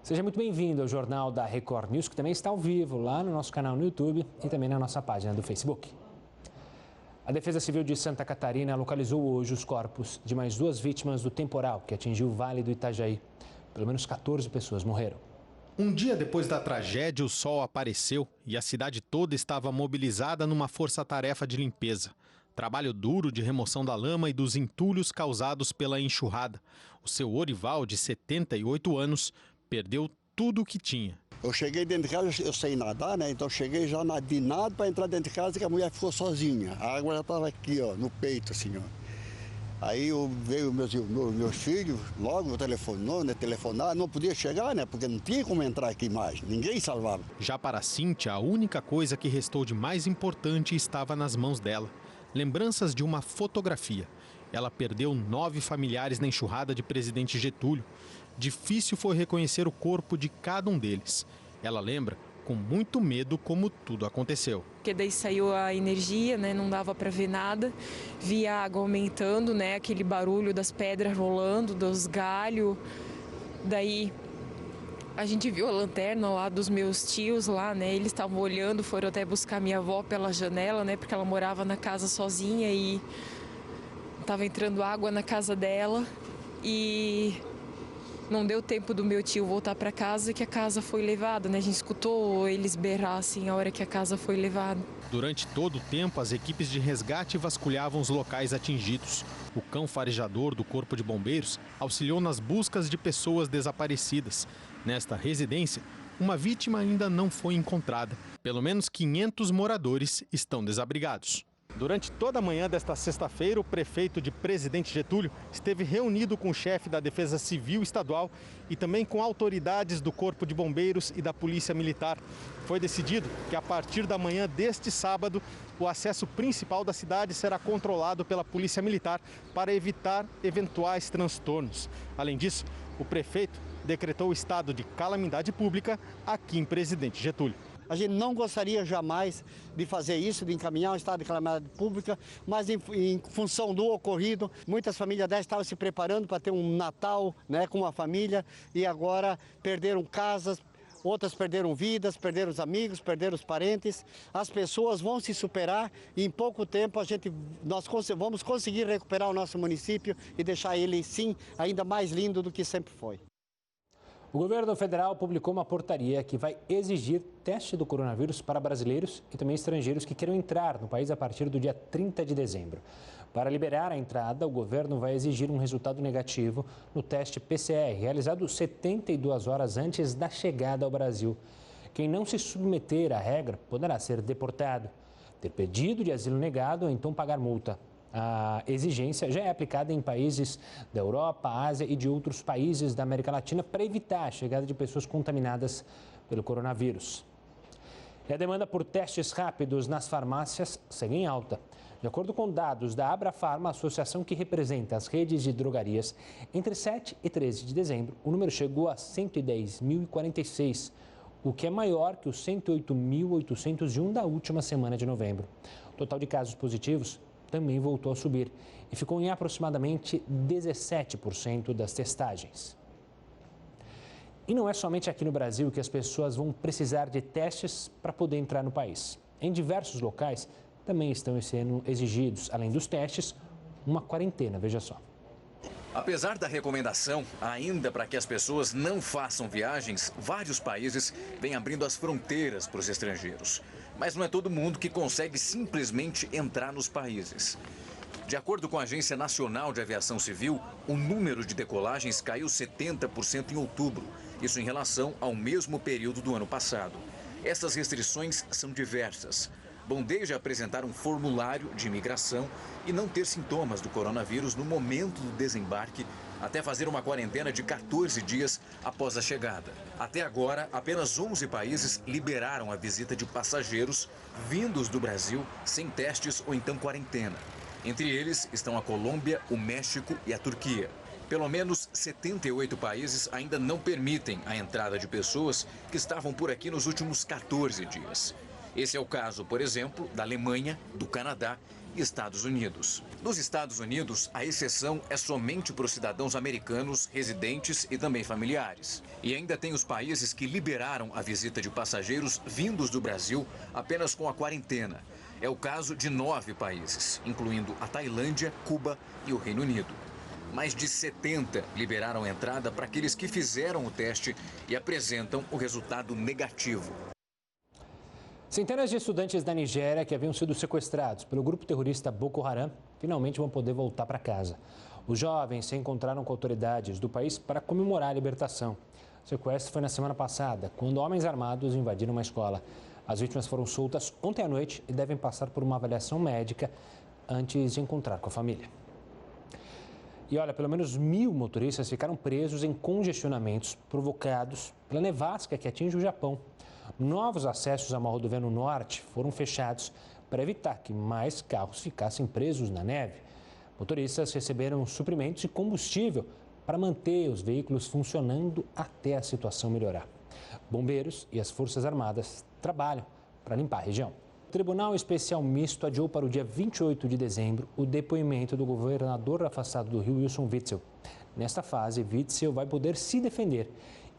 Seja muito bem-vindo ao Jornal da Record News, que também está ao vivo lá no nosso canal no YouTube e também na nossa página do Facebook. A Defesa Civil de Santa Catarina localizou hoje os corpos de mais 2 vítimas do temporal que atingiu o Vale do Itajaí. Pelo menos 14 pessoas morreram. Um dia depois da tragédia, o sol apareceu e a cidade toda estava mobilizada numa força-tarefa de limpeza. Trabalho duro de remoção da lama e dos entulhos causados pela enxurrada. O seu Orival, de 78 anos, perdeu tudo o que tinha. Eu cheguei dentro de casa, eu sei nadar, né? Então cheguei já de nada para entrar dentro de casa e a mulher ficou sozinha. A água já estava aqui, ó, no peito, assim, ó. Aí veio meus filhos, logo telefonou, né? Telefonar, não podia chegar, né? Porque não tinha como entrar aqui mais, ninguém salvava. Já para Cíntia, a única coisa que restou de mais importante estava nas mãos dela. Lembranças de uma fotografia. Ela perdeu 9 familiares na enxurrada de Presidente Getúlio. Difícil foi reconhecer o corpo de cada um deles. Ela lembra com muito medo como tudo aconteceu. Porque daí saiu a energia, né? Não dava para ver nada. Via a água aumentando, né? Aquele barulho das pedras rolando, dos galhos. Daí a gente viu a lanterna lá dos meus tios lá, né? Eles estavam olhando, foram até buscar minha avó pela janela, né? Porque ela morava na casa sozinha e estava entrando água na casa dela. E não deu tempo do meu tio voltar para casa que a casa foi levada, né? A gente escutou eles berrar assim a hora que a casa foi levada. Durante todo o tempo, as equipes de resgate vasculhavam os locais atingidos. O cão farejador do Corpo de Bombeiros auxiliou nas buscas de pessoas desaparecidas. Nesta residência, uma vítima ainda não foi encontrada. Pelo menos 500 moradores estão desabrigados. Durante toda a manhã desta sexta-feira, o prefeito de Presidente Getúlio esteve reunido com o chefe da Defesa Civil Estadual e também com autoridades do Corpo de Bombeiros e da Polícia Militar. Foi decidido que a partir da manhã deste sábado, o acesso principal da cidade será controlado pela Polícia Militar para evitar eventuais transtornos. Além disso, o prefeito decretou o estado de calamidade pública aqui em Presidente Getúlio. A gente não gostaria jamais de fazer isso, de encaminhar um estado de calamidade pública, mas em função do ocorrido, muitas famílias dessas estavam se preparando para ter um Natal, né, com uma família e agora perderam casas, outras perderam vidas, perderam os amigos, perderam os parentes. As pessoas vão se superar e em pouco tempo nós vamos conseguir recuperar o nosso município e deixar ele, sim, ainda mais lindo do que sempre foi. O governo federal publicou uma portaria que vai exigir teste do coronavírus para brasileiros e também estrangeiros que queiram entrar no país a partir do dia 30 de dezembro. Para liberar a entrada, o governo vai exigir um resultado negativo no teste PCR, realizado 72 horas antes da chegada ao Brasil. Quem não se submeter à regra poderá ser deportado, ter pedido de asilo negado ou então pagar multa. A exigência já é aplicada em países da Europa, Ásia e de outros países da América Latina para evitar a chegada de pessoas contaminadas pelo coronavírus. E a demanda por testes rápidos nas farmácias segue em alta. De acordo com dados da Abrafarma, a associação que representa as redes de drogarias, entre 7 e 13 de dezembro, o número chegou a 110.046, o que é maior que os 108.801 da última semana de novembro. O total de casos positivos também voltou a subir e ficou em aproximadamente 17% das testagens. E não é somente aqui no Brasil que as pessoas vão precisar de testes para poder entrar no país. Em diversos locais também estão sendo exigidos, além dos testes, uma quarentena, veja só. Apesar da recomendação, ainda para que as pessoas não façam viagens, vários países vêm abrindo as fronteiras para os estrangeiros. Mas não é todo mundo que consegue simplesmente entrar nos países. De acordo com a Agência Nacional de Aviação Civil, o número de decolagens caiu 70% em outubro, isso em relação ao mesmo período do ano passado. Essas restrições são diversas. Vão desde apresentar um formulário de imigração e não ter sintomas do coronavírus no momento do desembarque, até fazer uma quarentena de 14 dias após a chegada. Até agora, apenas 11 países liberaram a visita de passageiros vindos do Brasil sem testes ou então quarentena. Entre eles estão a Colômbia, o México e a Turquia. Pelo menos 78 países ainda não permitem a entrada de pessoas que estavam por aqui nos últimos 14 dias. Esse é o caso, por exemplo, da Alemanha, do Canadá e Estados Unidos. Nos Estados Unidos, a exceção é somente para os cidadãos americanos, residentes e também familiares. E ainda tem os países que liberaram a visita de passageiros vindos do Brasil apenas com a quarentena. É o caso de 9 países, incluindo a Tailândia, Cuba e o Reino Unido. Mais de 70 liberaram entrada para aqueles que fizeram o teste e apresentam o resultado negativo. Centenas de estudantes da Nigéria que haviam sido sequestrados pelo grupo terrorista Boko Haram finalmente vão poder voltar para casa. Os jovens se encontraram com autoridades do país para comemorar a libertação. O sequestro foi na semana passada, quando homens armados invadiram uma escola. As vítimas foram soltas ontem à noite e devem passar por uma avaliação médica antes de encontrar com a família. E olha, pelo menos 1.000 motoristas ficaram presos em congestionamentos provocados pela nevasca que atinge o Japão. Novos acessos à Morro do Vento Norte foram fechados para evitar que mais carros ficassem presos na neve. Motoristas receberam suprimentos e combustível para manter os veículos funcionando até a situação melhorar. Bombeiros e as Forças Armadas trabalham para limpar a região. O Tribunal Especial Misto adiou para o dia 28 de dezembro o depoimento do governador afastado do Rio, Wilson Witzel. Nesta fase, Witzel vai poder se defender.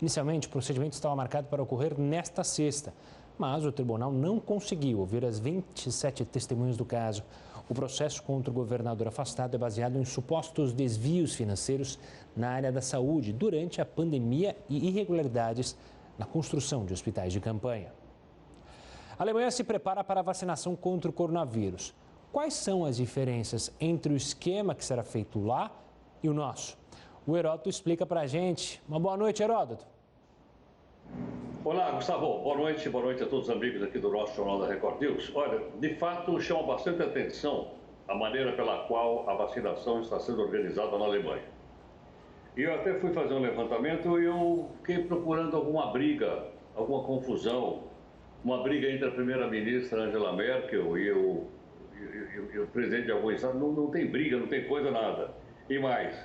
Inicialmente, o procedimento estava marcado para ocorrer nesta sexta, mas o tribunal não conseguiu ouvir as 27 testemunhas do caso. O processo contra o governador afastado é baseado em supostos desvios financeiros na área da saúde durante a pandemia e irregularidades na construção de hospitais de campanha. A Alemanha se prepara para a vacinação contra o coronavírus. Quais são as diferenças entre o esquema que será feito lá e o nosso? O Heródoto explica para a gente. Uma boa noite, Heródoto. Olá, Gustavo. Boa noite a todos os amigos aqui do nosso Jornal da Record News. Olha, de fato, chama bastante atenção a maneira pela qual a vacinação está sendo organizada na Alemanha. E eu até fui fazer um levantamento e eu fiquei procurando alguma briga, alguma confusão, uma briga entre a primeira-ministra Angela Merkel e o presidente de alguns estados. Não tem briga, não tem coisa, nada. E mais,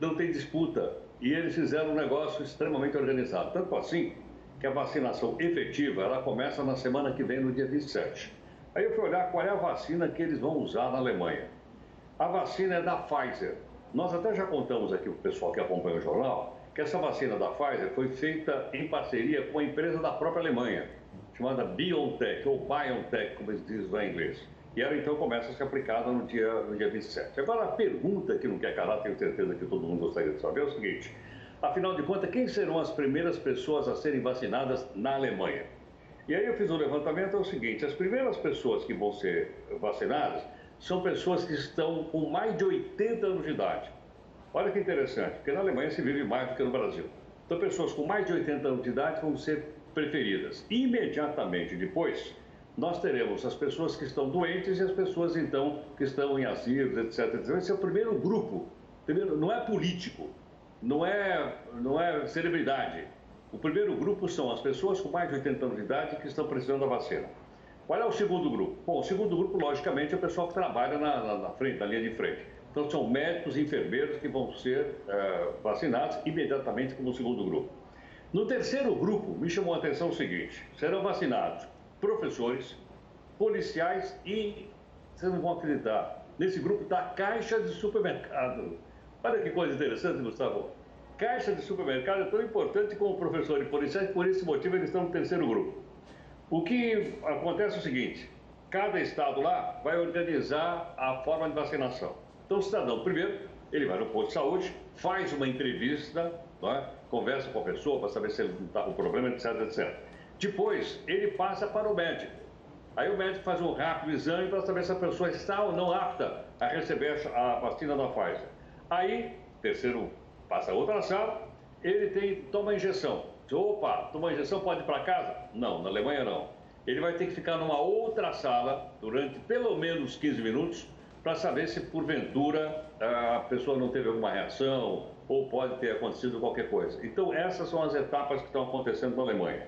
não tem disputa. E eles fizeram um negócio extremamente organizado. Tanto assim que a vacinação efetiva ela começa na semana que vem, no dia 27. Aí eu fui olhar qual é a vacina que eles vão usar na Alemanha. A vacina é da Pfizer. Nós até já contamos aqui para o pessoal que acompanha o jornal que essa vacina da Pfizer foi feita em parceria com a empresa da própria Alemanha, chamada BioNTech, ou BioNTech, como eles dizem lá em inglês. E ela então começa a ser aplicada no dia 27. Agora, a pergunta que não quer calar, tenho certeza que todo mundo gostaria de saber, é o seguinte: afinal de contas, quem serão as primeiras pessoas a serem vacinadas na Alemanha? E aí eu fiz um levantamento, é o seguinte: as primeiras pessoas que vão ser vacinadas são pessoas que estão com mais de 80 anos de idade. Olha que interessante, porque na Alemanha se vive mais do que no Brasil. Então, pessoas com mais de 80 anos de idade vão ser preferidas. Imediatamente depois, nós teremos as pessoas que estão doentes e as pessoas, então, que estão em asilos, etc. Esse é o primeiro grupo. Não é político, não é celebridade. O primeiro grupo são as pessoas com mais de 80 anos de idade que estão precisando da vacina. Qual é o segundo grupo? Bom, o segundo grupo, logicamente, é o pessoal que trabalha na frente, na linha de frente. Então, são médicos e enfermeiros que vão ser vacinados imediatamente como segundo grupo. No terceiro grupo, me chamou a atenção o seguinte: serão vacinados professores, policiais e, vocês não vão acreditar, nesse grupo está caixa de supermercado. Olha que coisa interessante, Gustavo. Caixa de supermercado é tão importante como professor e policiais, por esse motivo eles estão no terceiro grupo. O que acontece é o seguinte: cada estado lá vai organizar a forma de vacinação. Então, o cidadão, primeiro, ele vai no posto de saúde, faz uma entrevista, conversa com a pessoa para saber se ele não está com problema, etc, etc. Depois, ele passa para o médico. Aí o médico faz um rápido exame para saber se a pessoa está ou não apta a receber a vacina da Pfizer. Aí, terceiro, passa a outra sala, ele toma a injeção. Opa, toma a injeção, pode ir para casa? Não, na Alemanha não. Ele vai ter que ficar numa outra sala durante pelo menos 15 minutos para saber se, porventura, a pessoa não teve alguma reação ou pode ter acontecido qualquer coisa. Então, essas são as etapas que estão acontecendo na Alemanha.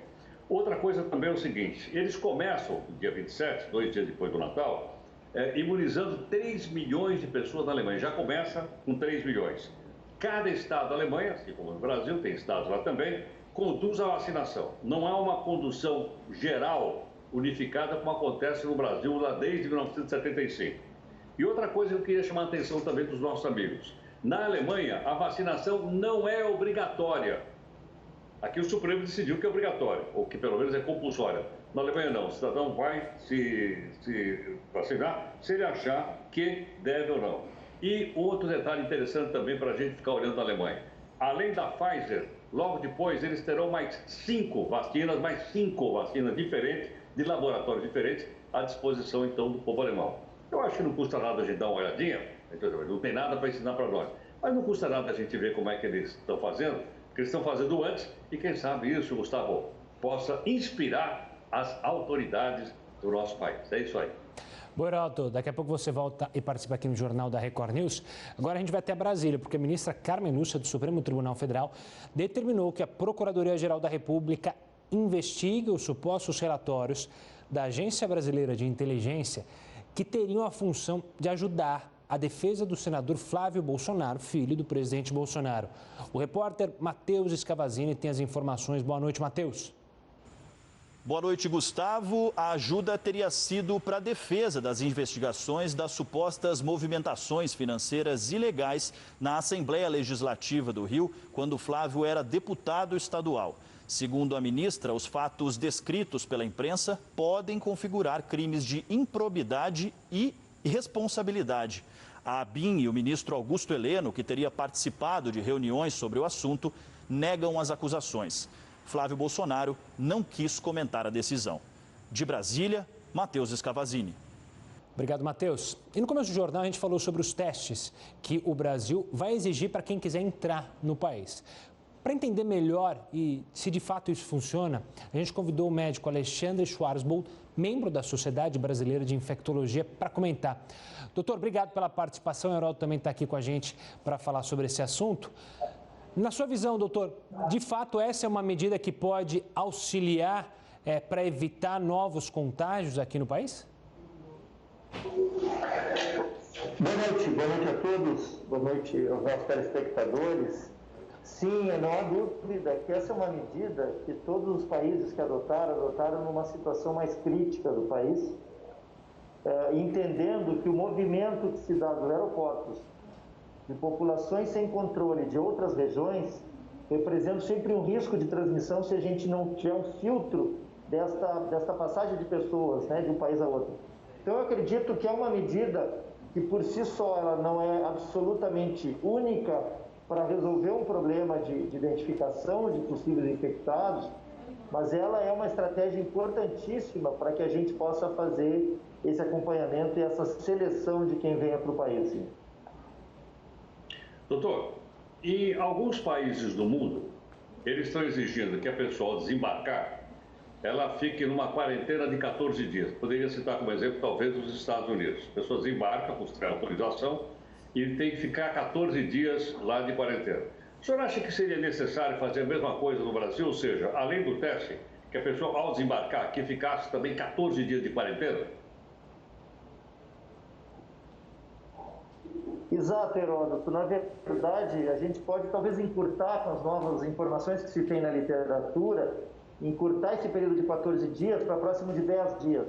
Outra coisa também é o seguinte: eles começam, no dia 27, 2 dias depois do Natal, imunizando 3 milhões de pessoas na Alemanha. Já começa com 3 milhões. Cada estado da Alemanha, assim como no Brasil, tem estados lá também, conduz a vacinação. Não há uma condução geral unificada como acontece no Brasil lá desde 1975. E outra coisa que eu queria chamar a atenção também dos nossos amigos. Na Alemanha, a vacinação não é obrigatória. Aqui o Supremo decidiu que é obrigatória, ou que pelo menos é compulsória. Na Alemanha não, o cidadão vai se vacinar se ele achar que deve ou não. E outro detalhe interessante também para a gente ficar olhando na Alemanha. Além da Pfizer, logo depois eles terão mais 5 vacinas diferentes, de laboratórios diferentes, à disposição então do povo alemão. Eu acho que não custa nada a gente dar uma olhadinha, não tem nada para ensinar para nós, mas não custa nada a gente ver como é que eles estão fazendo, porque eles estão fazendo antes, e quem sabe isso, Gustavo, possa inspirar as autoridades do nosso país. É isso aí. Bom, Heródoto, daqui a pouco você volta e participa aqui no Jornal da Record News. Agora a gente vai até Brasília, porque a ministra Carmen Lúcia, do Supremo Tribunal Federal, determinou que a Procuradoria-Geral da República investigue os supostos relatórios da Agência Brasileira de Inteligência que teriam a função de ajudar a defesa do senador Flávio Bolsonaro, filho do presidente Bolsonaro. O repórter Matheus Scavazini tem as informações. Boa noite, Matheus. Boa noite, Gustavo. A ajuda teria sido para a defesa das investigações das supostas movimentações financeiras ilegais na Assembleia Legislativa do Rio, quando Flávio era deputado estadual. Segundo a ministra, os fatos descritos pela imprensa podem configurar crimes de improbidade e irresponsabilidade. A ABIN e o ministro Augusto Heleno, que teria participado de reuniões sobre o assunto, negam as acusações. Flávio Bolsonaro não quis comentar a decisão. De Brasília, Matheus Scavazini. Obrigado, Matheus. E no começo do jornal a gente falou sobre os testes que o Brasil vai exigir para quem quiser entrar no país. Para entender melhor e se de fato isso funciona, a gente convidou o médico Alexandre Schwarzbold, membro da Sociedade Brasileira de Infectologia, para comentar. Doutor, obrigado pela participação. O Heródoto também está aqui com a gente para falar sobre esse assunto. Na sua visão, doutor, de fato essa é uma medida que pode auxiliar para evitar novos contágios aqui no país? Boa noite a todos, boa noite aos nossos telespectadores. Sim, não há dúvida que essa é uma medida que todos os países que adotaram numa situação mais crítica do país, entendendo que o movimento que se dá dos aeroportos de populações sem controle de outras regiões representa sempre um risco de transmissão se a gente não tiver um filtro desta passagem de pessoas, né, de um país a outro. Então eu acredito que é uma medida que por si só ela não é absolutamente única para resolver um problema de identificação de possíveis infectados, mas ela é uma estratégia importantíssima para que a gente possa fazer esse acompanhamento e essa seleção de quem venha para o país. Sim. Doutor, em alguns países do mundo, eles estão exigindo que a pessoa, ao desembarcar, ela fique numa quarentena de 14 dias. Poderia citar como exemplo, talvez, os Estados Unidos. As pessoas embarcam, buscam autorização, e tem que ficar 14 dias lá de quarentena. O senhor acha que seria necessário fazer a mesma coisa no Brasil? Ou seja, além do teste, que a pessoa, ao desembarcar aqui, ficasse também 14 dias de quarentena? Exato, Heródoto. Na verdade, a gente pode talvez encurtar com as novas informações que se tem na literatura, encurtar esse período de 14 dias para próximo de 10 dias.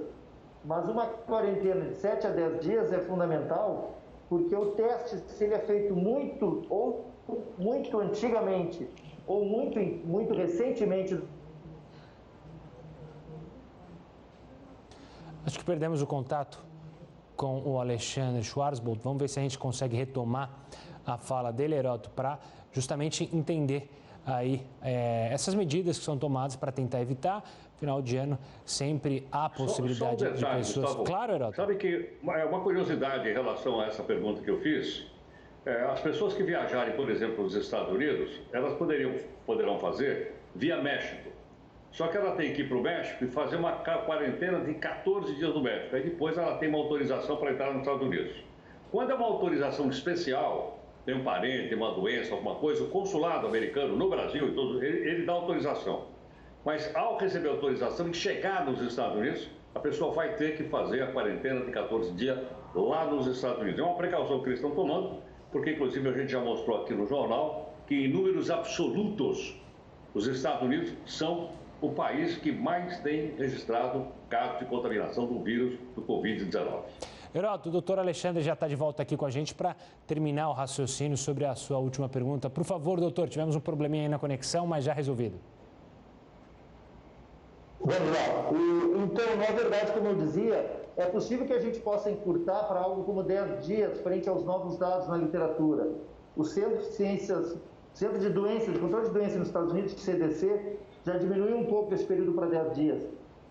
Mas uma quarentena de 7 a 10 dias é fundamental, porque o teste, se ele é feito muito antigamente ou muito recentemente. Acho que perdemos o contato com o Alexandre Schwarzbold. Vamos ver se a gente consegue retomar a fala dele, Heródoto, para justamente entender aí essas medidas que são tomadas para tentar evitar. Final de ano, sempre há possibilidade só um detalhe, de pessoas... Gustavo, claro, Heródoto. Sabe que uma curiosidade em relação a essa pergunta que eu fiz, as pessoas que viajarem, por exemplo, para os Estados Unidos, elas poderão fazer via México. Só que ela tem que ir para o México e fazer uma quarentena de 14 dias no México. Aí depois ela tem uma autorização para entrar nos Estados Unidos. Quando é uma autorização especial, tem um parente, tem uma doença, alguma coisa, o consulado americano no Brasil, ele dá autorização. Mas ao receber autorização e chegar nos Estados Unidos, a pessoa vai ter que fazer a quarentena de 14 dias lá nos Estados Unidos. É uma precaução que eles estão tomando, porque inclusive a gente já mostrou aqui no jornal que em números absolutos os Estados Unidos são o país que mais tem registrado casos de contaminação do vírus do Covid-19. Heródoto, o doutor Alexandre já está de volta aqui com a gente para terminar o raciocínio sobre a sua última pergunta. Por favor, doutor, tivemos um probleminha aí na conexão, mas já resolvido. Vamos lá. Então, na verdade, como eu dizia, é possível que a gente possa encurtar para algo como 10 dias frente aos novos dados na literatura. O Centro de Doenças, de Controle de Doenças nos Estados Unidos, o CDC, já diminuiu um pouco esse período para 10 dias.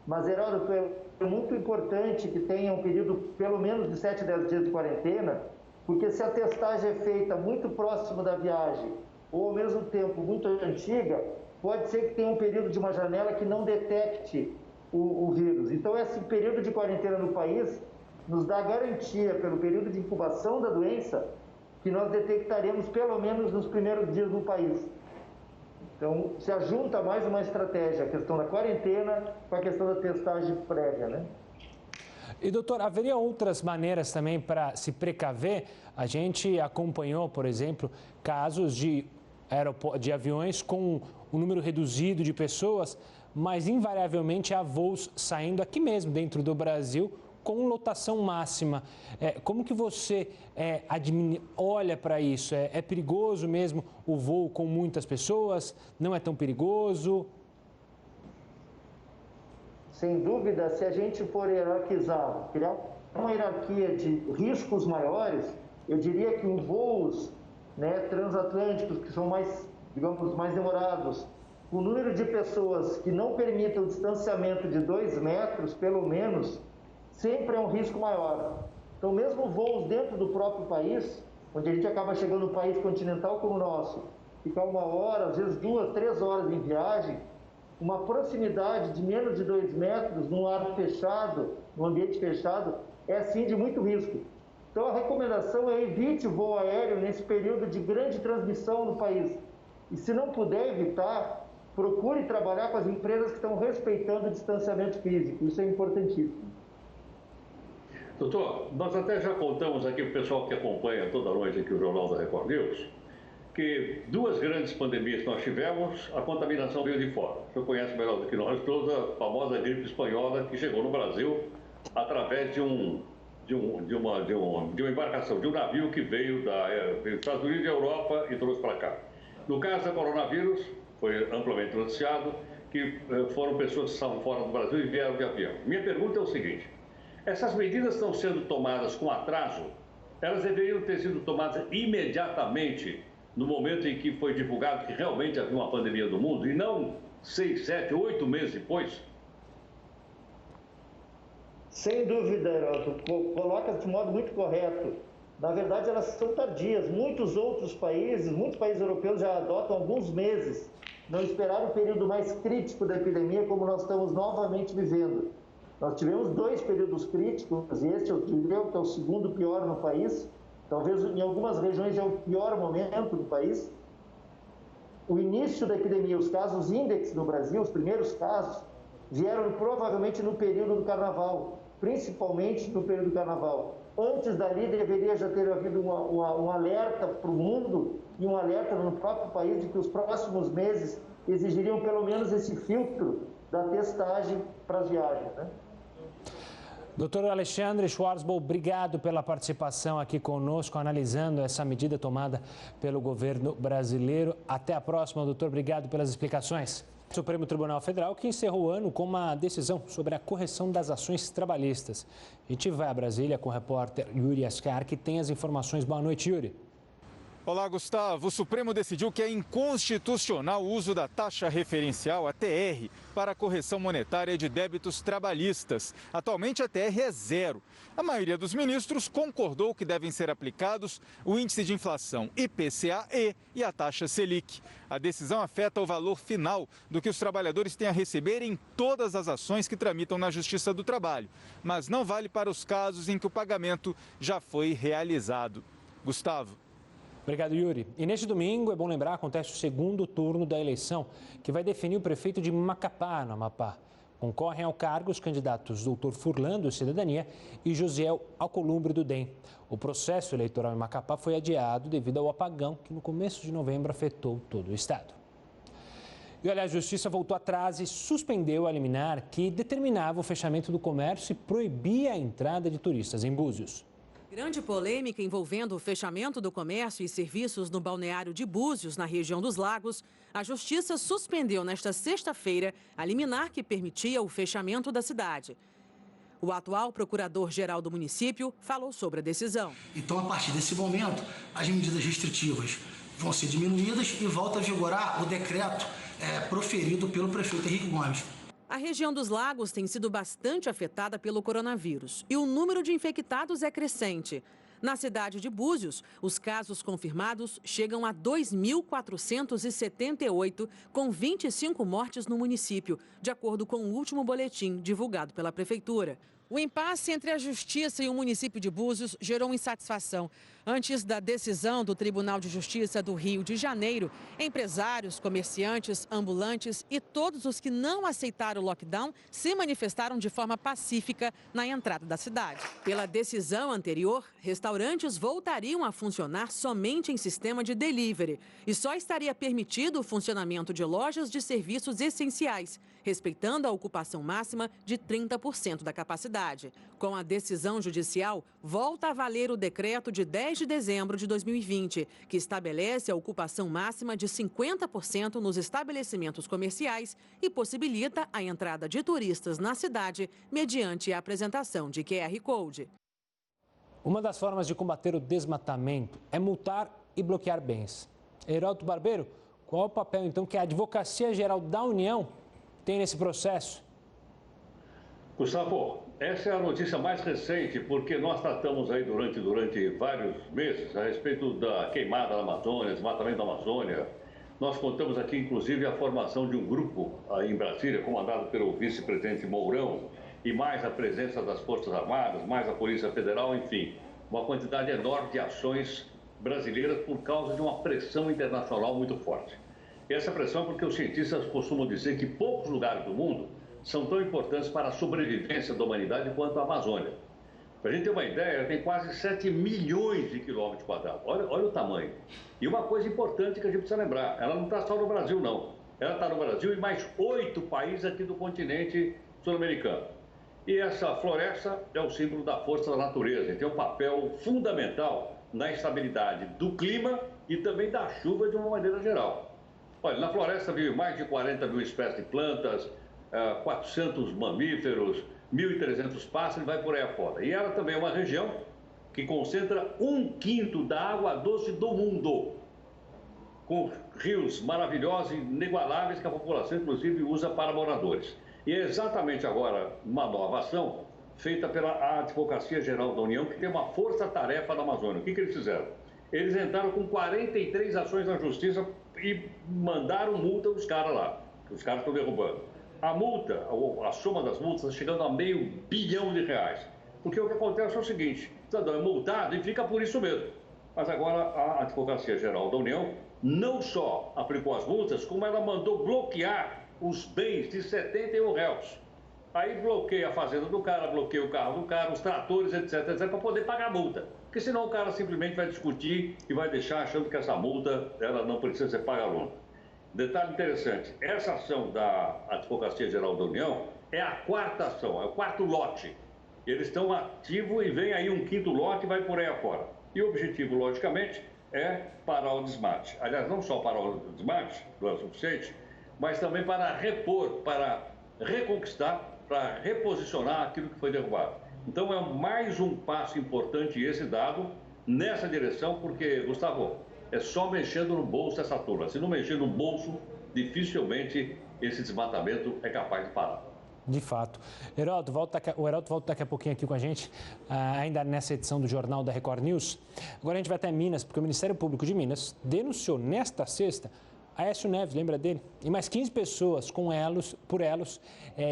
Mas, Heródoto, é muito importante que tenha um período pelo menos de 7 a 10 dias de quarentena, porque se a testagem é feita muito próximo da viagem ou ao mesmo tempo muito antiga, pode ser que tenha um período de uma janela que não detecte o vírus. Então, esse período de quarentena no país nos dá garantia, pelo período de incubação da doença, que nós detectaremos pelo menos nos primeiros dias no país. Então, se ajunta mais uma estratégia, a questão da quarentena com a questão da testagem prévia, né? E, doutor, haveria outras maneiras também para se precaver? A gente acompanhou, por exemplo, casos de aviões com um número reduzido de pessoas, mas invariavelmente há voos saindo aqui mesmo, dentro do Brasil, com lotação máxima. Como que você olha para isso? É perigoso mesmo o voo com muitas pessoas? Não é tão perigoso? Sem dúvida, se a gente for hierarquizar, criar uma hierarquia de riscos maiores, eu diria que em voos transatlânticos, que são mais, digamos, mais demorados, o número de pessoas que não permitam o distanciamento de 2 metros, pelo menos, sempre é um risco maior. Então, mesmo voos dentro do próprio país, onde a gente acaba chegando num país continental como o nosso, ficar 1 hora, às vezes 2, 3 horas em viagem, uma proximidade de menos de 2 metros num ar fechado, num ambiente fechado, é sim de muito risco. Então, a recomendação é evite voo aéreo nesse período de grande transmissão no país. E se não puder evitar, procure trabalhar com as empresas que estão respeitando o distanciamento físico. Isso é importantíssimo. Doutor, nós até já contamos aqui para o pessoal que acompanha toda noite aqui o Jornal da Record News, que 2 grandes pandemias que nós tivemos, a contaminação veio de fora. O senhor conhece melhor do que nós todos a famosa gripe espanhola que chegou no Brasil através de uma embarcação, de um navio que veio dos Estados Unidos e Europa e trouxe para cá. No caso da coronavírus, foi amplamente noticiado que foram pessoas que estavam fora do Brasil e vieram de avião. Minha pergunta é o seguinte: essas medidas estão sendo tomadas com atraso? Elas deveriam ter sido tomadas imediatamente no momento em que foi divulgado que realmente havia uma pandemia no mundo e não 6, 7, 8 meses depois? Sem dúvida, Heródoto, coloca de modo muito correto. Na verdade, elas são tardias. Muitos países europeus já adotam alguns meses. Não esperaram o período mais crítico da epidemia como nós estamos novamente vivendo. Nós tivemos 2 períodos críticos, e este eu diria que é o segundo pior no país. Talvez em algumas regiões é o pior momento do país. O início da epidemia, os casos índex no Brasil, os primeiros casos, vieram provavelmente no período do Carnaval, principalmente no período do Carnaval. Antes dali deveria já ter havido um alerta para o mundo e um alerta no próprio país de que os próximos meses exigiriam pelo menos esse filtro da testagem para as viagens, né? Doutor Alexandre Schwarzbach, obrigado pela participação aqui conosco, analisando essa medida tomada pelo governo brasileiro. Até a próxima, doutor. Obrigado pelas explicações. O Supremo Tribunal Federal que encerrou o ano com uma decisão sobre a correção das ações trabalhistas. A gente vai a Brasília com o repórter Yuri Ascar, que tem as informações. Boa noite, Yuri. Olá, Gustavo. O Supremo decidiu que é inconstitucional o uso da taxa referencial, a TR, para a correção monetária de débitos trabalhistas. Atualmente, a TR é 0. A maioria dos ministros concordou que devem ser aplicados o índice de inflação IPCA-E e a taxa Selic. A decisão afeta o valor final do que os trabalhadores têm a receber em todas as ações que tramitam na Justiça do Trabalho, mas não vale para os casos em que o pagamento já foi realizado. Gustavo. Obrigado, Yuri. E neste domingo, é bom lembrar, acontece o segundo turno da eleição, que vai definir o prefeito de Macapá, no Amapá. Concorrem ao cargo os candidatos Dr. Furlan, do Cidadania, e Josiel Alcolumbre, do DEM. O processo eleitoral em Macapá foi adiado devido ao apagão que no começo de novembro afetou todo o estado. E olha, a Justiça voltou atrás e suspendeu a liminar que determinava o fechamento do comércio e proibia a entrada de turistas em Búzios. Grande polêmica envolvendo o fechamento do comércio e serviços no balneário de Búzios, na região dos Lagos. A Justiça suspendeu nesta sexta-feira a liminar que permitia o fechamento da cidade. O atual procurador-geral do município falou sobre a decisão. Então, a partir desse momento, as medidas restritivas vão ser diminuídas e volta a vigorar o decreto proferido pelo prefeito Henrique Gomes. A região dos Lagos tem sido bastante afetada pelo coronavírus e o número de infectados é crescente. Na cidade de Búzios, os casos confirmados chegam a 2.478, com 25 mortes no município, de acordo com o último boletim divulgado pela Prefeitura. O impasse entre a Justiça e o município de Búzios gerou insatisfação. Antes da decisão do Tribunal de Justiça do Rio de Janeiro, empresários, comerciantes, ambulantes e todos os que não aceitaram o lockdown se manifestaram de forma pacífica na entrada da cidade. Pela decisão anterior, restaurantes voltariam a funcionar somente em sistema de delivery e só estaria permitido o funcionamento de lojas de serviços essenciais, respeitando a ocupação máxima de 30% da capacidade. Com a decisão judicial, volta a valer o decreto de 10 de dezembro de 2020, que estabelece a ocupação máxima de 50% nos estabelecimentos comerciais e possibilita a entrada de turistas na cidade mediante a apresentação de QR Code. Uma das formas de combater o desmatamento é multar e bloquear bens. Heródoto Barbeiro, qual é o papel, então, que a Advocacia Geral da União tem nesse processo? Gustavo, essa é a notícia mais recente, porque nós tratamos aí durante vários meses a respeito da queimada da Amazônia, desmatamento da Amazônia. Nós contamos aqui, inclusive, a formação de um grupo aí em Brasília, comandado pelo vice-presidente Mourão, e mais a presença das Forças Armadas, mais a Polícia Federal, enfim, uma quantidade enorme de ações brasileiras por causa de uma pressão internacional muito forte. E essa pressão é porque os cientistas costumam dizer que poucos lugares do mundo são tão importantes para a sobrevivência da humanidade quanto a Amazônia. Para a gente ter uma ideia, ela tem quase 7 milhões de quilômetros quadrados. Olha o tamanho. E uma coisa importante que a gente precisa lembrar, ela não está só no Brasil, não. Ela está no Brasil e mais 8 países aqui do continente sul-americano. E essa floresta é o símbolo da força da natureza e tem um papel fundamental na estabilidade do clima e também da chuva de uma maneira geral. Olha, na floresta vive mais de 40 mil espécies de plantas, 400 mamíferos, 1.300 pássaros e vai por aí afora. E ela também é uma região que concentra 1/5 da água doce do mundo, com rios maravilhosos e inigualáveis que a população, inclusive, usa para moradores. E é exatamente agora uma nova ação feita pela Advocacia Geral da União, que tem uma força-tarefa na Amazônia. O que eles fizeram? Eles entraram com 43 ações na Justiça e mandaram multa aos caras lá, que os caras estão derrubando. A multa, a soma das multas, está chegando a R$500 bilhão. Porque o que acontece é o seguinte, o cidadão é multado e fica por isso mesmo. Mas agora a Advocacia Geral da União não só aplicou as multas, como ela mandou bloquear os bens de 71 réus. Aí bloqueia a fazenda do cara, bloqueia o carro do cara, os tratores, etc, para poder pagar a multa. Porque senão o cara simplesmente vai discutir e vai deixar achando que essa multa ela não precisa ser paga longa. Detalhe interessante, essa ação da Advocacia Geral da União é a 4ª ação, é o 4º lote. Eles estão ativos e vem aí um 5º lote e vai por aí afora. E o objetivo, logicamente, é parar o desmate. Aliás, não só parar o desmate, não é o suficiente, mas também para repor, para reconquistar, para reposicionar aquilo que foi derrubado. Então é mais um passo importante esse dado nessa direção, porque, Gustavo, é só mexendo no bolso dessa turma. Se não mexer no bolso, dificilmente esse desmatamento é capaz de parar. De fato. O Heródoto volta daqui a pouquinho aqui com a gente, ainda nessa edição do Jornal da Record News. Agora a gente vai até Minas, porque o Ministério Público de Minas denunciou nesta sexta Aécio Neves, lembra dele? E mais 15 pessoas por elos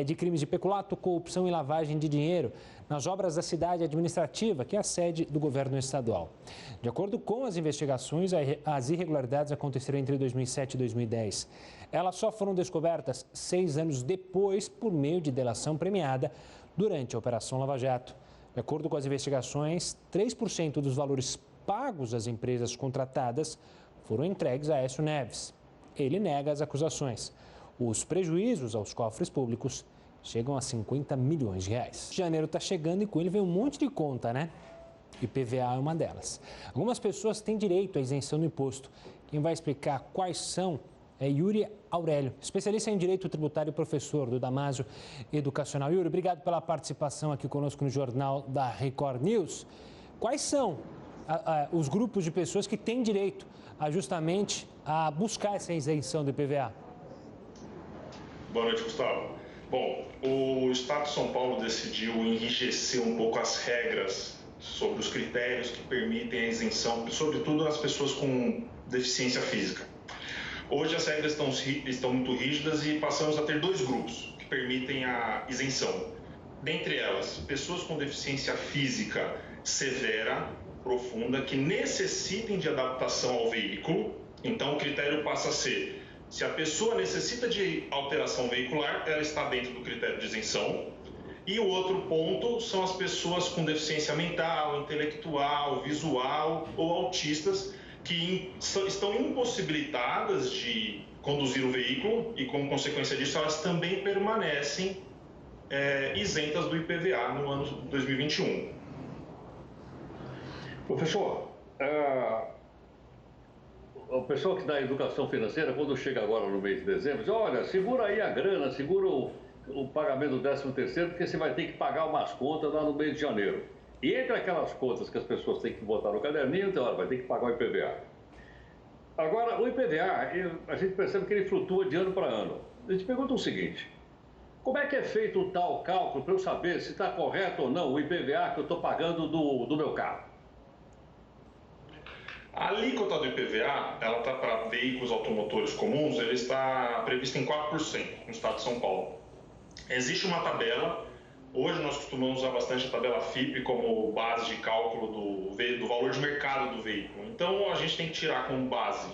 de crimes de peculato, corrupção e lavagem de dinheiro nas obras da cidade administrativa, que é a sede do governo estadual. De acordo com as investigações, as irregularidades aconteceram entre 2007 e 2010. Elas só foram descobertas 6 anos depois por meio de delação premiada durante a Operação Lava Jato. De acordo com as investigações, 3% dos valores pagos às empresas contratadas foram entregues a Aécio Neves. Ele nega as acusações. Os prejuízos aos cofres públicos chegam a 50 milhões de reais. Janeiro está chegando e com ele vem um monte de conta, né? IPVA é uma delas. Algumas pessoas têm direito à isenção do imposto. Quem vai explicar quais são é Yuri Aurélio, especialista em direito tributário e professor do Damásio Educacional. Yuri, obrigado pela participação aqui conosco no Jornal da Record News. Quais são os grupos de pessoas que têm direito justamente a buscar essa isenção do IPVA? Boa noite, Gustavo. Bom, o Estado de São Paulo decidiu enrijecer um pouco as regras sobre os critérios que permitem a isenção, sobretudo as pessoas com deficiência física. Hoje as regras estão muito rígidas e passamos a ter dois grupos que permitem a isenção. Dentre elas, pessoas com deficiência física severa, profunda, que necessitem de adaptação ao veículo. Então o critério passa a ser: se a pessoa necessita de alteração veicular, ela está dentro do critério de isenção. E o outro ponto são as pessoas com deficiência mental, intelectual, visual ou autistas que estão impossibilitadas de conduzir o veículo e, como consequência disso, elas também permanecem isentas do IPVA no ano 2021. Professor, a pessoa que dá educação financeira, quando chega agora no mês de dezembro, diz: olha, segura aí a grana, segura o pagamento do 13º, porque você vai ter que pagar umas contas lá no mês de janeiro. E entre aquelas contas que as pessoas têm que botar no caderninho, então, olha, vai ter que pagar o IPVA. Agora, o IPVA, a gente percebe que ele flutua de ano para ano. A gente pergunta o seguinte: como é que é feito o tal cálculo para eu saber se está correto ou não o IPVA que eu estou pagando do meu carro? A alíquota do IPVA, ela está para veículos automotores comuns, ele está prevista em 4% no estado de São Paulo. Existe uma tabela, hoje nós costumamos usar bastante a tabela FIPE como base de cálculo do valor de mercado do veículo. Então a gente tem que tirar como base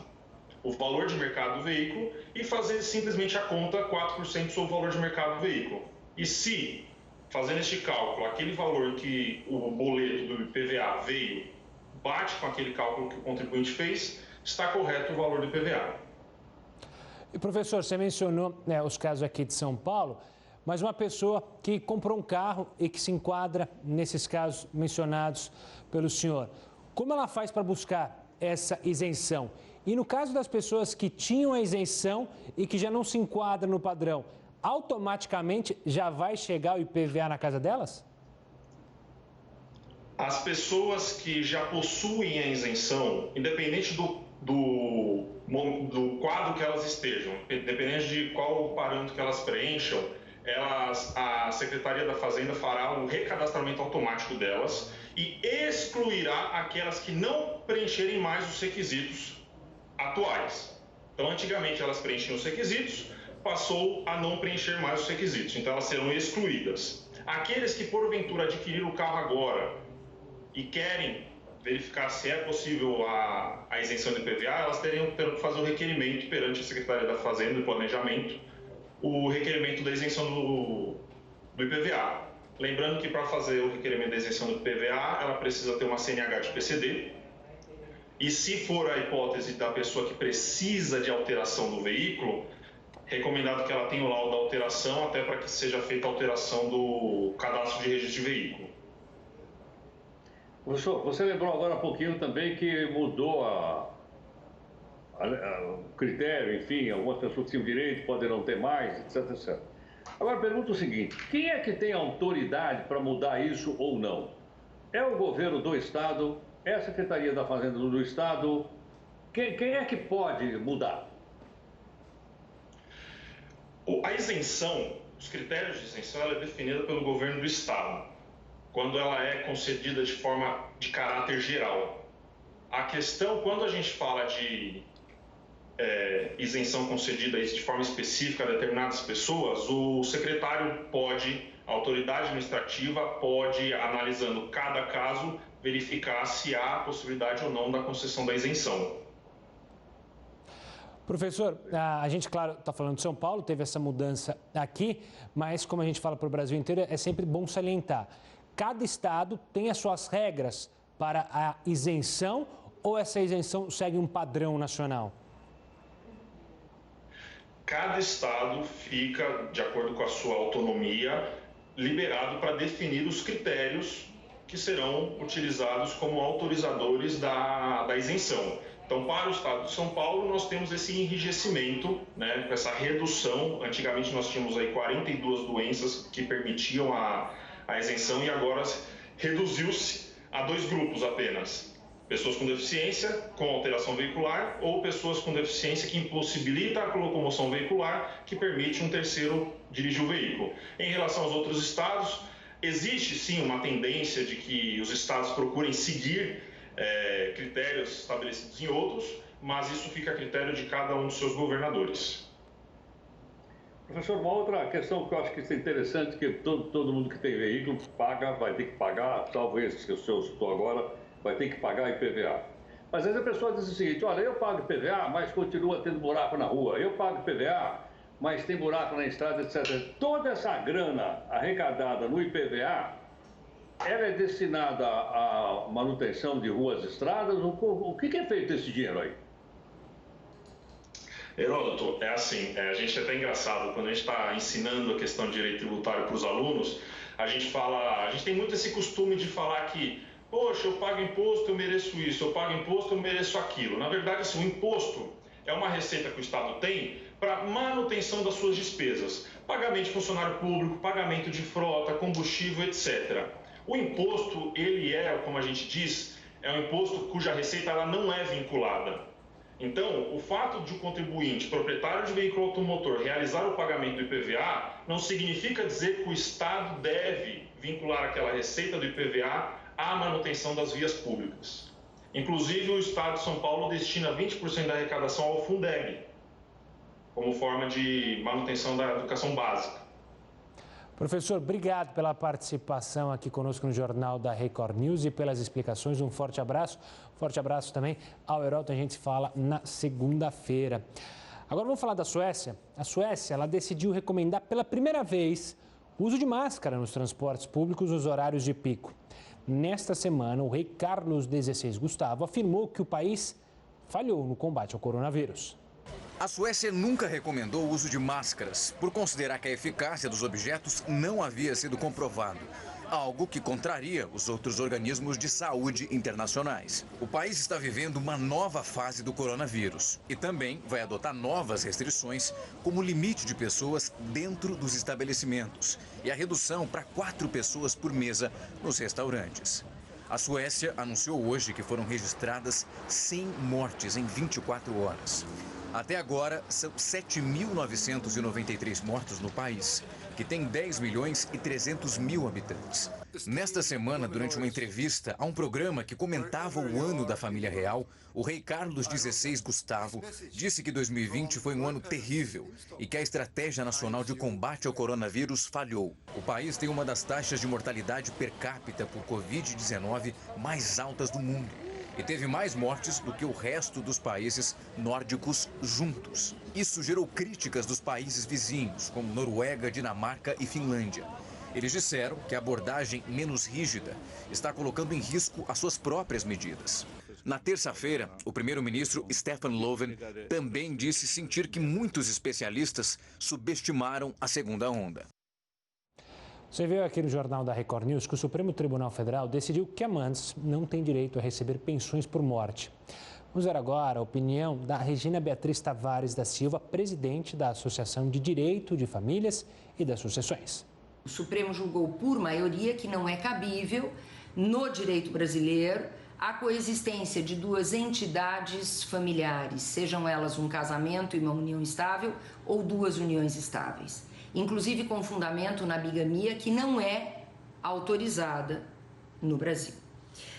o valor de mercado do veículo e fazer simplesmente a conta 4% sobre o valor de mercado do veículo. E se, fazendo este cálculo, aquele valor que o boleto do IPVA veio bate com aquele cálculo que o contribuinte fez, está correto o valor do IPVA. E, professor, você mencionou os casos aqui de São Paulo, mas uma pessoa que comprou um carro e que se enquadra nesses casos mencionados pelo senhor, como ela faz para buscar essa isenção? E no caso das pessoas que tinham a isenção e que já não se enquadram no padrão, automaticamente já vai chegar o IPVA na casa delas? As pessoas que já possuem a isenção, independente do quadro que elas estejam, independente de qual parâmetro que elas preencham, a Secretaria da Fazenda fará um recadastramento automático delas e excluirá aquelas que não preencherem mais os requisitos atuais. Então, antigamente elas preenchiam os requisitos, passou a não preencher mais os requisitos, então elas serão excluídas. Aqueles que porventura adquiriram o carro agora e querem verificar se é possível a isenção do IPVA, elas terão que fazer o requerimento perante a Secretaria da Fazenda e Planejamento, o requerimento da isenção do IPVA. Lembrando que para fazer o requerimento da isenção do IPVA, ela precisa ter uma CNH de PCD, e se for a hipótese da pessoa que precisa de alteração do veículo, recomendado que ela tenha o laudo da alteração, até para que seja feita a alteração do cadastro de registro de veículo. Professor, você lembrou agora há pouquinho também que mudou o critério, enfim, algumas pessoas tinham direito, podem não ter mais, etc, etc. Agora, pergunto o seguinte: quem é que tem autoridade para mudar isso ou não? É o governo do Estado? É a Secretaria da Fazenda do Estado? Quem é que pode mudar? A isenção, os critérios de isenção, ela é definida pelo governo do Estado, quando ela é concedida de forma de caráter geral. A questão, quando a gente fala de isenção concedida de forma específica a determinadas pessoas, o secretário pode, a autoridade administrativa pode, analisando cada caso, verificar se há possibilidade ou não da concessão da isenção. Professor, a gente, claro, está falando de São Paulo, teve essa mudança aqui, mas como a gente fala para o Brasil inteiro, é sempre bom salientar. Cada estado tem as suas regras para a isenção ou essa isenção segue um padrão nacional? cada estado fica, de acordo com a sua autonomia, liberado para definir os critérios que serão utilizados como autorizadores da isenção. Então, para o estado de São Paulo, nós temos esse enrijecimento, né, essa redução. Antigamente nós tínhamos aí 42 doenças que permitiam a isenção e agora reduziu-se a 2 grupos apenas. Pessoas com deficiência com alteração veicular ou pessoas com deficiência que impossibilita a locomoção veicular, que permite um terceiro dirigir o veículo. Em relação aos outros estados, existe sim uma tendência de que os estados procurem seguir critérios estabelecidos em outros, mas isso fica a critério de cada um dos seus governadores. Professor, uma outra questão que eu acho que é interessante, que todo mundo que tem veículo paga, vai ter que pagar, salvo esses que o senhor citou agora, vai ter que pagar IPVA. Mas às vezes a pessoa diz o seguinte: olha, eu pago IPVA, mas continua tendo buraco na rua. Eu pago IPVA, mas tem buraco na estrada, etc. Toda essa grana arrecadada no IPVA, ela é destinada à manutenção de ruas e estradas? O que é feito desse dinheiro aí? Heródoto, é assim, a gente é até engraçado, quando a gente está ensinando a questão de direito tributário para os alunos, a gente tem muito esse costume de falar que, poxa, eu pago imposto, eu mereço isso, eu pago imposto, eu mereço aquilo. Na verdade, assim, o imposto é uma receita que o Estado tem para manutenção das suas despesas, pagamento de funcionário público, pagamento de frota, combustível, etc. O imposto, ele é, como a gente diz, é um imposto cuja receita ela não é vinculada. Então, o fato de o contribuinte, proprietário de veículo automotor, realizar o pagamento do IPVA, não significa dizer que o Estado deve vincular aquela receita do IPVA à manutenção das vias públicas. Inclusive, o Estado de São Paulo destina 20% da arrecadação ao Fundeb, como forma de manutenção da educação básica. Professor, obrigado pela participação aqui conosco no Jornal da Record News e pelas explicações. Um forte abraço. Forte abraço também ao Heródoto. A gente se fala na segunda-feira. Agora vamos falar da Suécia. A Suécia, ela decidiu recomendar pela primeira vez o uso de máscara nos transportes públicos nos horários de pico. Nesta semana, o rei Carlos XVI Gustavo afirmou que o país falhou no combate ao coronavírus. A Suécia nunca recomendou o uso de máscaras, por considerar que a eficácia dos objetos não havia sido comprovado, algo que contraria os outros organismos de saúde internacionais. O país está vivendo uma nova fase do coronavírus e também vai adotar novas restrições, como o limite de pessoas dentro dos estabelecimentos e a redução para 4 pessoas por mesa nos restaurantes. A Suécia anunciou hoje que foram registradas 100 mortes em 24 horas. Até agora, são 7.993 mortos no país, que tem 10 milhões e 300 mil habitantes. Nesta semana, durante uma entrevista a um programa que comentava o ano da família real, o rei Carlos XVI Gustavo disse que 2020 foi um ano terrível e que a estratégia nacional de combate ao coronavírus falhou. O país tem uma das taxas de mortalidade per capita por Covid-19 mais altas do mundo e teve mais mortes do que o resto dos países nórdicos juntos. Isso gerou críticas dos países vizinhos, como Noruega, Dinamarca e Finlândia. Eles disseram que a abordagem menos rígida está colocando em risco as suas próprias medidas. Na terça-feira, o primeiro-ministro Stefan Löfven também disse sentir que muitos especialistas subestimaram a segunda onda. Você viu aqui no Jornal da Record News que o Supremo Tribunal Federal decidiu que amantes não têm direito a receber pensões por morte. Vamos ver agora a opinião da Regina Beatriz Tavares da Silva, presidente da Associação de Direito de Famílias e das Sucessões. O Supremo julgou por maioria que não é cabível, no direito brasileiro, a coexistência de 2 entidades familiares, sejam elas um casamento e uma união estável ou 2 uniões estáveis. Inclusive com fundamento na bigamia, que não é autorizada no Brasil.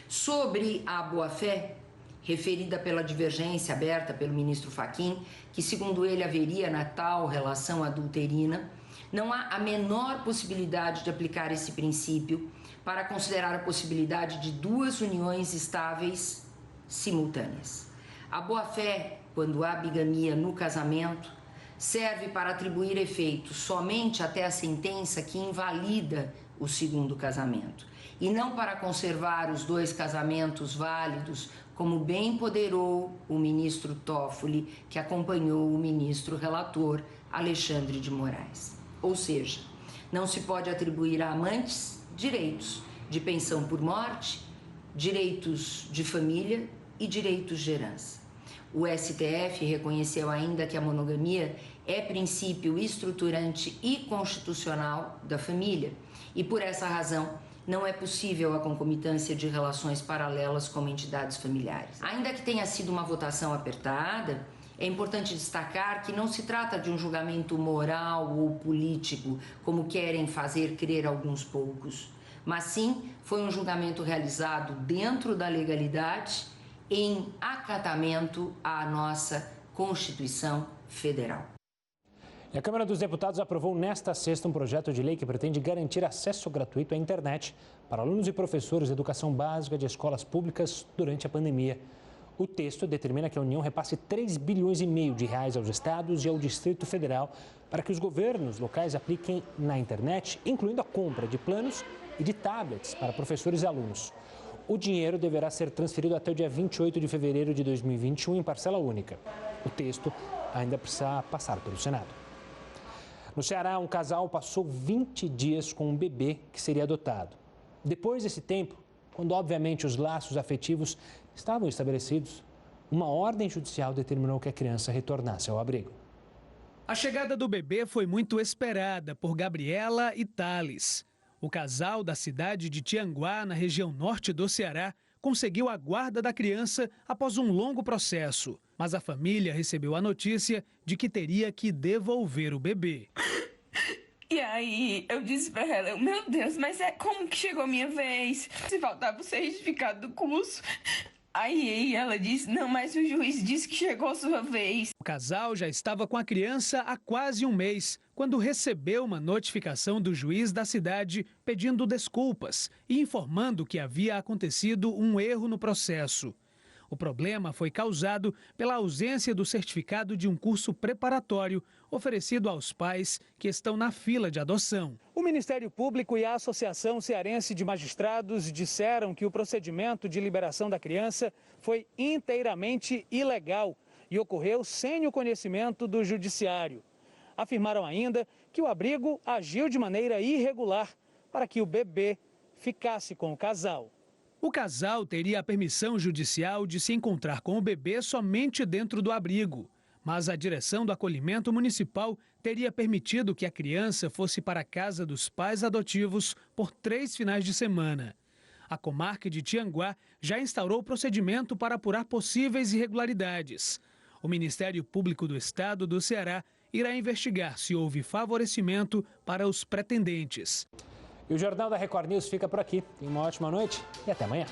Sobre a boa-fé, referida pela divergência aberta pelo ministro Fachin, que segundo ele haveria na tal relação adulterina, não há a menor possibilidade de aplicar esse princípio para considerar a possibilidade de 2 uniões estáveis simultâneas. A boa-fé, quando há bigamia no casamento, serve para atribuir efeito somente até a sentença que invalida o segundo casamento, e não para conservar os 2 casamentos válidos, como bem ponderou o ministro Toffoli, que acompanhou o ministro relator Alexandre de Moraes. Ou seja, não se pode atribuir a amantes direitos de pensão por morte, direitos de família e direitos de herança. O STF reconheceu ainda que a monogamia é princípio estruturante e constitucional da família e, por essa razão, não é possível a concomitância de relações paralelas como entidades familiares. Ainda que tenha sido uma votação apertada, é importante destacar que não se trata de um julgamento moral ou político, como querem fazer crer alguns poucos, mas sim foi um julgamento realizado dentro da legalidade, em acatamento à nossa Constituição Federal. E a Câmara dos Deputados aprovou nesta sexta um projeto de lei que pretende garantir acesso gratuito à internet para alunos e professores de educação básica de escolas públicas durante a pandemia. O texto determina que a União repasse 3,5 bilhões de reais aos estados e ao Distrito Federal para que os governos locais apliquem na internet, incluindo a compra de planos e de tablets para professores e alunos. O dinheiro deverá ser transferido até o dia 28 de fevereiro de 2021 em parcela única. O texto ainda precisa passar pelo Senado. No Ceará, um casal passou 20 dias com um bebê que seria adotado. Depois desse tempo, quando obviamente os laços afetivos estavam estabelecidos, uma ordem judicial determinou que a criança retornasse ao abrigo. A chegada do bebê foi muito esperada por Gabriela e Thales. O casal da cidade de Tianguá, na região norte do Ceará, conseguiu a guarda da criança após um longo processo. Mas a família recebeu a notícia de que teria que devolver o bebê. E aí eu disse pra ela, meu Deus, mas como que chegou a minha vez? Se faltava o certificado do curso. Aí ela disse, não, mas o juiz disse que chegou a sua vez. O casal já estava com a criança há quase um mês, quando recebeu uma notificação do juiz da cidade pedindo desculpas e informando que havia acontecido um erro no processo. O problema foi causado pela ausência do certificado de um curso preparatório oferecido aos pais que estão na fila de adoção. O Ministério Público e a Associação Cearense de Magistrados disseram que o procedimento de liberação da criança foi inteiramente ilegal e ocorreu sem o conhecimento do Judiciário. Afirmaram ainda que o abrigo agiu de maneira irregular para que o bebê ficasse com o casal. O casal teria a permissão judicial de se encontrar com o bebê somente dentro do abrigo, mas a direção do acolhimento municipal teria permitido que a criança fosse para a casa dos pais adotivos por 3 finais de semana. A comarca de Tianguá já instaurou o procedimento para apurar possíveis irregularidades. O Ministério Público do Estado do Ceará irá investigar se houve favorecimento para os pretendentes. E o Jornal da Record News fica por aqui. Tenha uma ótima noite e até amanhã.